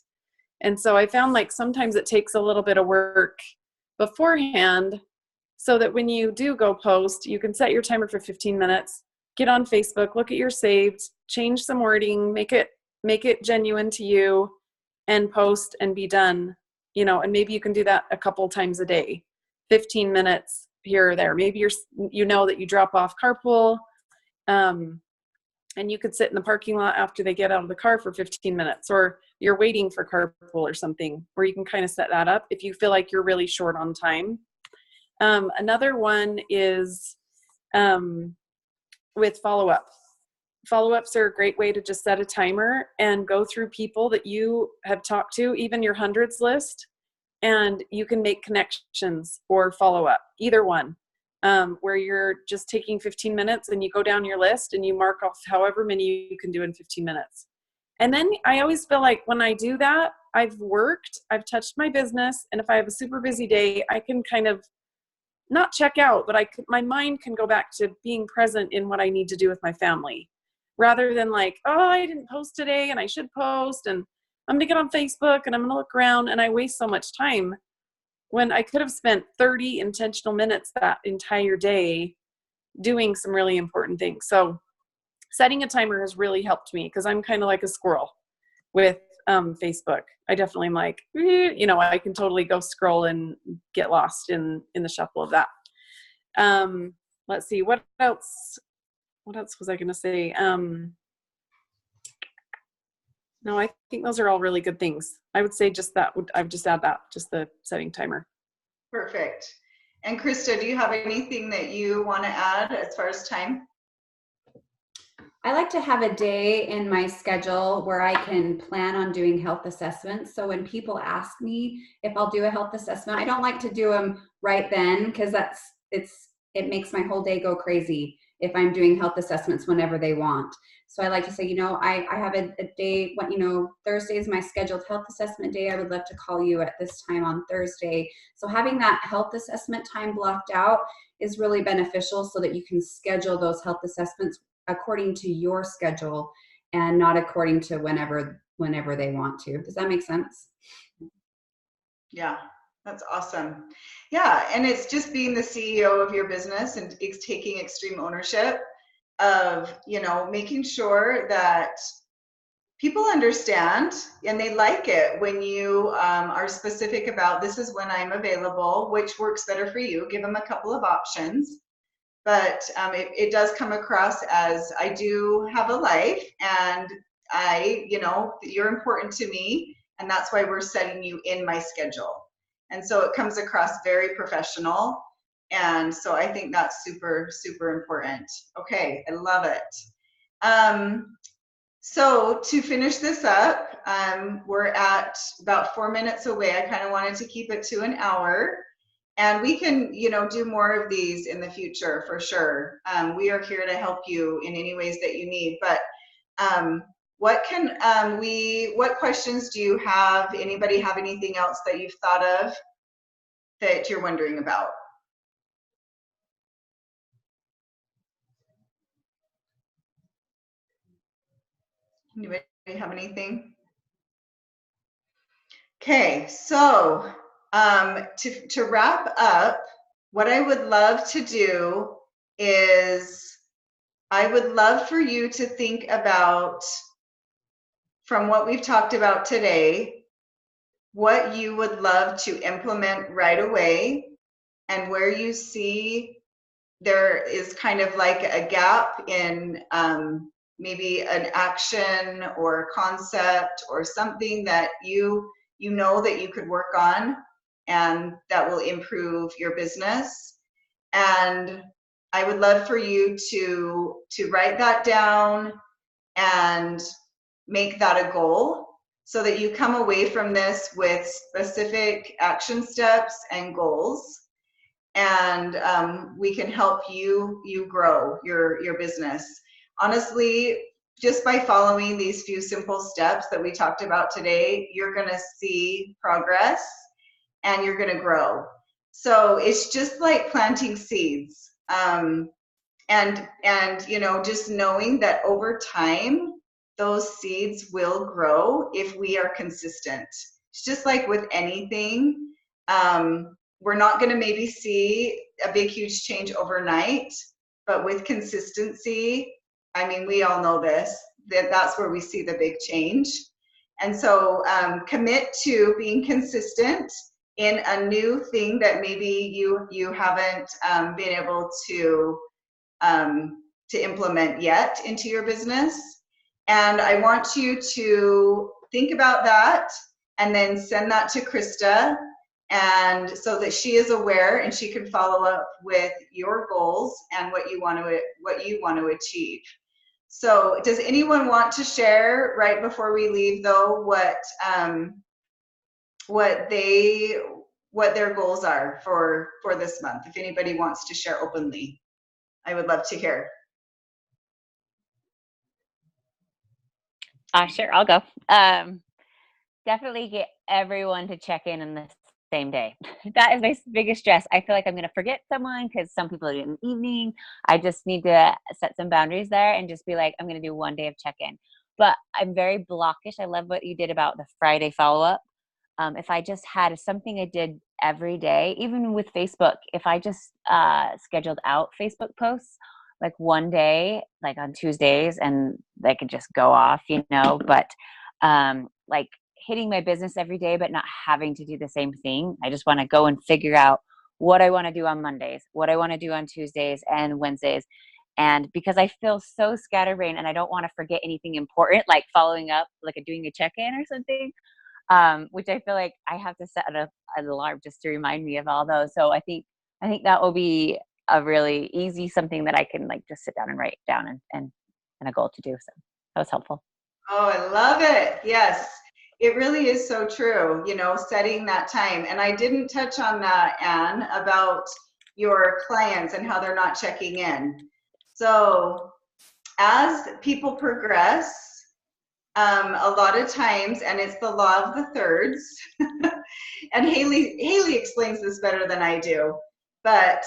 And so I found like sometimes it takes a little bit of work beforehand so that when you do go post, you can set your timer for 15 minutes, get on Facebook, look at your saved, change some wording, make it genuine to you, and post and be done. And maybe you can do that a couple times a day, 15 minutes here or there. Maybe that you drop off carpool, and you could sit in the parking lot after they get out of the car for 15 minutes, or you're waiting for carpool or something, where you can kind of set that up if you feel like you're really short on time. Another one is with follow-up. Follow-ups are a great way to just set a timer and go through people that you have talked to, even your hundreds list, and you can make connections or follow-up, either one, where you're just taking 15 minutes and you go down your list and you mark off however many you can do in 15 minutes. And then I always feel like when I do that, I've touched my business, and if I have a super busy day, I can kind of not check out, but my mind can go back to being present in what I need to do with my family, rather than like, oh, I didn't post today and I should post, and I'm gonna get on Facebook and I'm gonna look around, and I waste so much time when I could have spent 30 intentional minutes that entire day doing some really important things. So setting a timer has really helped me, because I'm kind of like a squirrel with Facebook. I definitely am like, I can totally go scroll and get lost in the shuffle of that. Let's see, what else was I going to say? No, I think those are all really good things. I would say just that. I would just add that, just the setting timer. Perfect. And Krista, do you have anything that you want to add as far as time? I like to have a day in my schedule where I can plan on doing health assessments. So when people ask me if I'll do a health assessment, I don't like to do them right then because it makes my whole day go crazy if I'm doing health assessments whenever they want. So I like to say, I have a day when, Thursday is my scheduled health assessment day. I would love to call you at this time on Thursday. So having that health assessment time blocked out is really beneficial so that you can schedule those health assessments according to your schedule and not according to whenever they want to. Does that make sense? Yeah, that's awesome. Yeah, and it's just being the CEO of your business and it's taking extreme ownership of, making sure that people understand and they like it when you are specific about this is when I'm available, which works better for you. Give them a couple of options. But it does come across as I do have a life and you're important to me. And that's why we're setting you in my schedule. And so it comes across very professional. And so I think that's super, super important. Okay, I love it. So to finish this up, we're at about 4 minutes away. I kind of wanted to keep it to an hour. And we can, do more of these in the future for sure. We are here to help you in any ways that you need. But what questions do you have? Anybody have anything else that you've thought of that you're wondering about? Anybody have anything? Okay, so to wrap up, what I would love to do is I would love for you to think about, from what we've talked about today, what you would love to implement right away and where you see there is kind of like a gap in maybe an action or concept or something that you know that you could work on and that will improve your business. And I would love for you to write that down and make that a goal so that you come away from this with specific action steps and goals, and we can help you grow your business. Honestly, just by following these few simple steps that we talked about today, you're going to see progress and you're going to grow. So it's just like planting seeds. And just knowing that over time, those seeds will grow if we are consistent. It's just like with anything. We're not going to maybe see a big, huge change overnight, but with consistency, I mean, we all know this, that's where we see the big change. And so commit to being consistent in a new thing that maybe you haven't been able to implement yet into your business. And I want you to think about that and then send that to Krista, and so that she is aware and she can follow up with your goals and what you want to achieve. So does anyone want to share right before we leave though what their goals are for this month? If anybody wants to share openly, I would love to hear. Sure, I'll go. Definitely get everyone to check in the same day. That is my biggest stress. I feel like I'm going to forget someone because some people do it in the evening. I just need to set some boundaries there and just be like, I'm going to do one day of check-in. But I'm very blockish. I love what you did about the Friday follow-up. If I just had something I did every day, even with Facebook, if I just scheduled out Facebook posts like one day, like on Tuesdays, and they could just go off, but like hitting my business every day, but not having to do the same thing. I just want to go and figure out what I want to do on Mondays, what I want to do on Tuesdays and Wednesdays. And because I feel so scatterbrained and I don't want to forget anything important, like following up, like doing a check-in or something, which I feel like I have to set an alarm just to remind me of all those. So I think that will be a really easy something that I can like just sit down and write down and and a goal to do. So that was helpful. Oh, I love it. Yes, it really is so true, you know, setting that time. And I didn't touch on that, Anne, about your clients and how they're not checking in. So as people progress, a lot of times, and it's the law of the thirds, and Haley explains this better than I do, but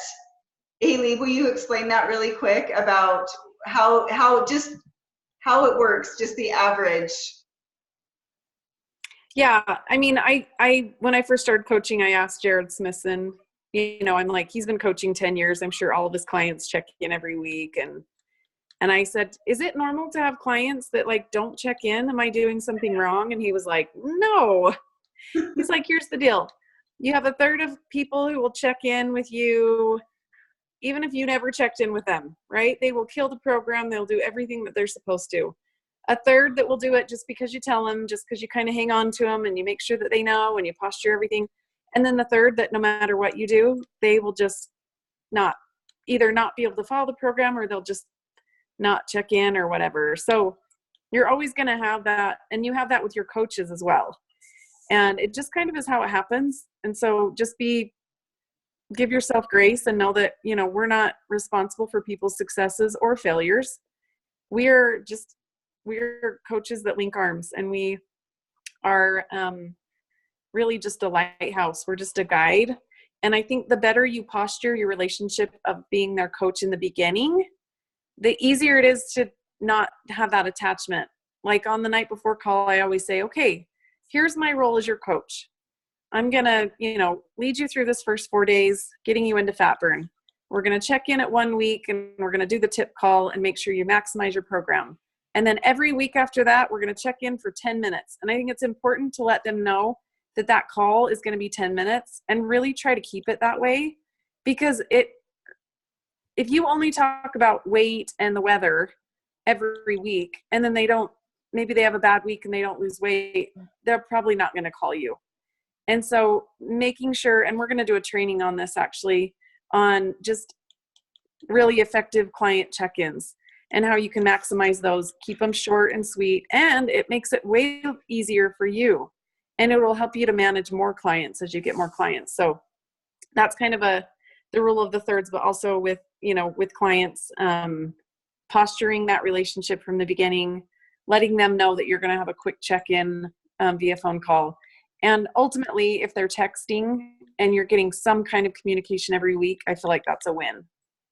Haley, will you explain that really quick about how it works, just the average? Yeah, I mean, I when I first started coaching, I asked Jared Smithson, you know, I'm like, he's been coaching 10 years. I'm sure all of his clients check in every week. And I said, is it normal to have clients that like don't check in? Am I doing something wrong? And he was like, no. He's like, here's the deal. You have a third of people who will check in with you, even if you never checked in with them, right? They will kill the program. They'll do everything that they're supposed to. A third that will do it just because you tell them, just because you kind of hang on to them and you make sure that they know and you posture everything. And then the third that no matter what you do, they will just either not be able to follow the program, or they'll just not check in or whatever. So you're always going to have that. And you have that with your coaches as well. And it just kind of is how it happens. And so just give yourself grace and know that, you know, we're not responsible for people's successes or failures. We're coaches that link arms, and we are really just a lighthouse. We're just a guide. And I think the better you posture your relationship of being their coach in the beginning, the easier it is to not have that attachment. Like on the night before call, I always say, okay, here's my role as your coach. I'm going to, you know, lead you through this first 4 days, getting you into fat burn. We're going to check in at 1 week, and we're going to do the tip call and make sure you maximize your program. And then every week after that, we're going to check in for 10 minutes. And I think it's important to let them know that that call is going to be 10 minutes, and really try to keep it that way. Because if you only talk about weight and the weather every week, and then maybe they have a bad week and they don't lose weight, they're probably not going to call you. And so making sure, and we're going to do a training on this actually, on just really effective client check-ins and how you can maximize those, keep them short and sweet, and it makes it way easier for you. And it will help you to manage more clients as you get more clients. So that's kind of the rule of the thirds, but also with clients, posturing that relationship from the beginning, letting them know that you're going to have a quick check-in via phone call. And ultimately, if they're texting and you're getting some kind of communication every week, I feel like that's a win.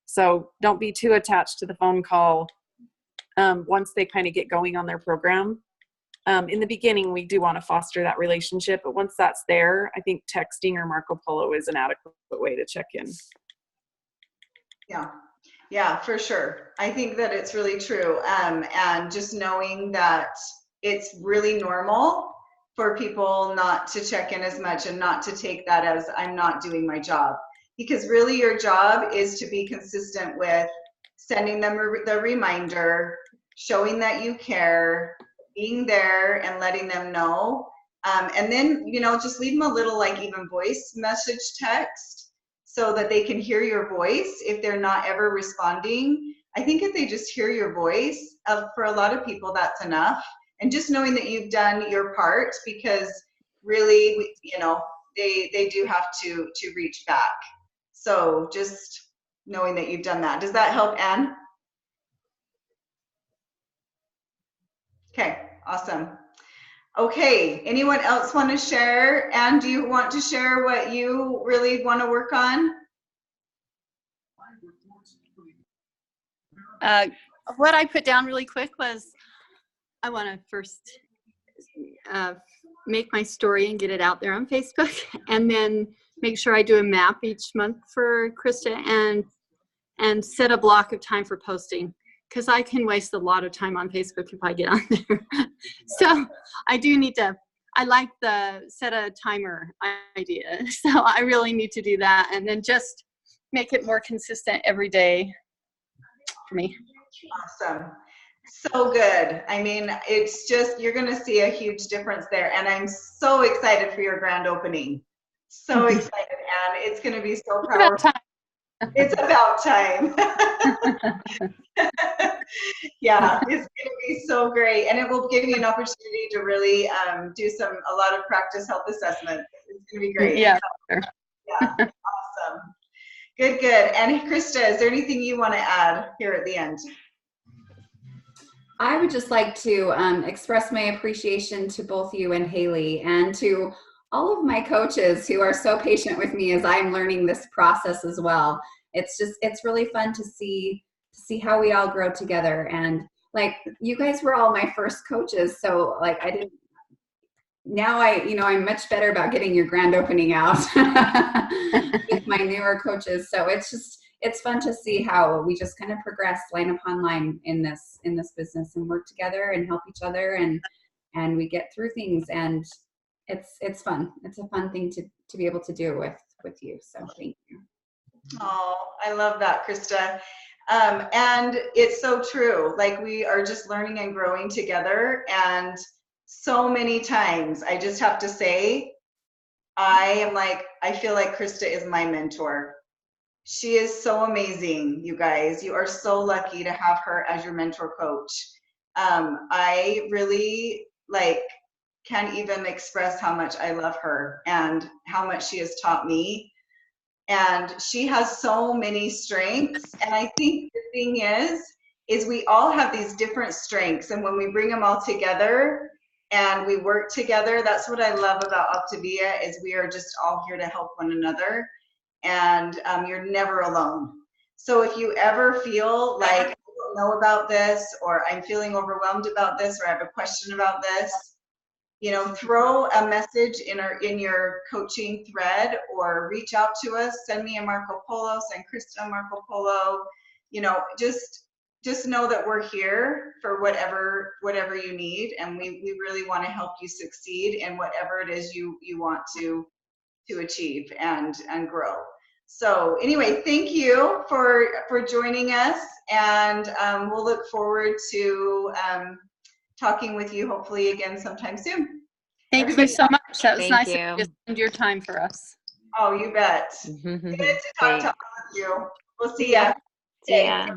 So don't be too attached to the phone call once they kind of get going on their program. In the beginning, we do want to foster that relationship, but once that's there, I think texting or Marco Polo is an adequate way to check in. Yeah, for sure. I think that it's really true. And just knowing that it's really normal for people not to check in as much and not to take that as I'm not doing my job. Because really your job is to be consistent with sending them the reminder, showing that you care, being there and letting them know. And then, you know, just leave them a little like even voice message text so that they can hear your voice if they're not ever responding. I think if they just hear your voice, for a lot of people, that's enough. And just knowing that you've done your part, because really, you know, they do have to reach back. So just knowing that you've done that. Does that help, Anne? Okay, awesome. Okay, anyone else want to share? Anne, do you want to share what you really want to work on? What I put down really quick was I want to first make my story and get it out there on Facebook, and then make sure I do a map each month for Krista, and set a block of time for posting, because I can waste a lot of time on Facebook if I get on there. So I do need to, I like the set a timer idea. So I really need to do that, and then just make it more consistent every day for me. Awesome. So good. I mean, it's just, you're going to see a huge difference there. And I'm so excited for your grand opening. So excited, Anne. It's going to be so powerful. It's about time. Yeah, it's going to be so great. And it will give you an opportunity to really do a lot of practice health assessments. It's going to be great. Yeah, sure. Yeah, awesome. Good, good. And Krista, is there anything you want to add here at the end? I would just like to express my appreciation to both you and Haley, and to all of my coaches who are so patient with me as I'm learning this process as well. It's really fun to see how we all grow together. And like, you guys were all my first coaches, so like I'm much better about getting your grand opening out with my newer coaches. So it's fun to see how we just kind of progress line upon line in this business, and work together and help each other, and we get through things, and it's fun. It's a fun thing to be able to do with you. So thank you. Oh, I love that, Krista. And it's so true. Like, we are just learning and growing together. And so many times I just have to say, I feel like Krista is my mentor. She is so amazing, you guys. You are so lucky to have her as your mentor coach. I really can't even express how much I love her and how much she has taught me. And she has so many strengths. And I think the thing is we all have these different strengths. And when we bring them all together and we work together, that's what I love about Optavia, is we are just all here to help one another. And you're never alone. So if you ever feel like, I don't know about this, or I'm feeling overwhelmed about this, or I have a question about this, throw a message in your coaching thread, or reach out to us. Send me a Marco Polo, send Krista a Marco Polo. Just know that we're here for whatever you need, and we really want to help you succeed in whatever it is you want to achieve and grow. So anyway, thank you for joining us, and we'll look forward to talking with you hopefully again sometime soon. Thank you so much. That was Thank nice you. of you to spend your time for us. Oh, you bet. Good to talk to all of you. We'll see ya. See ya.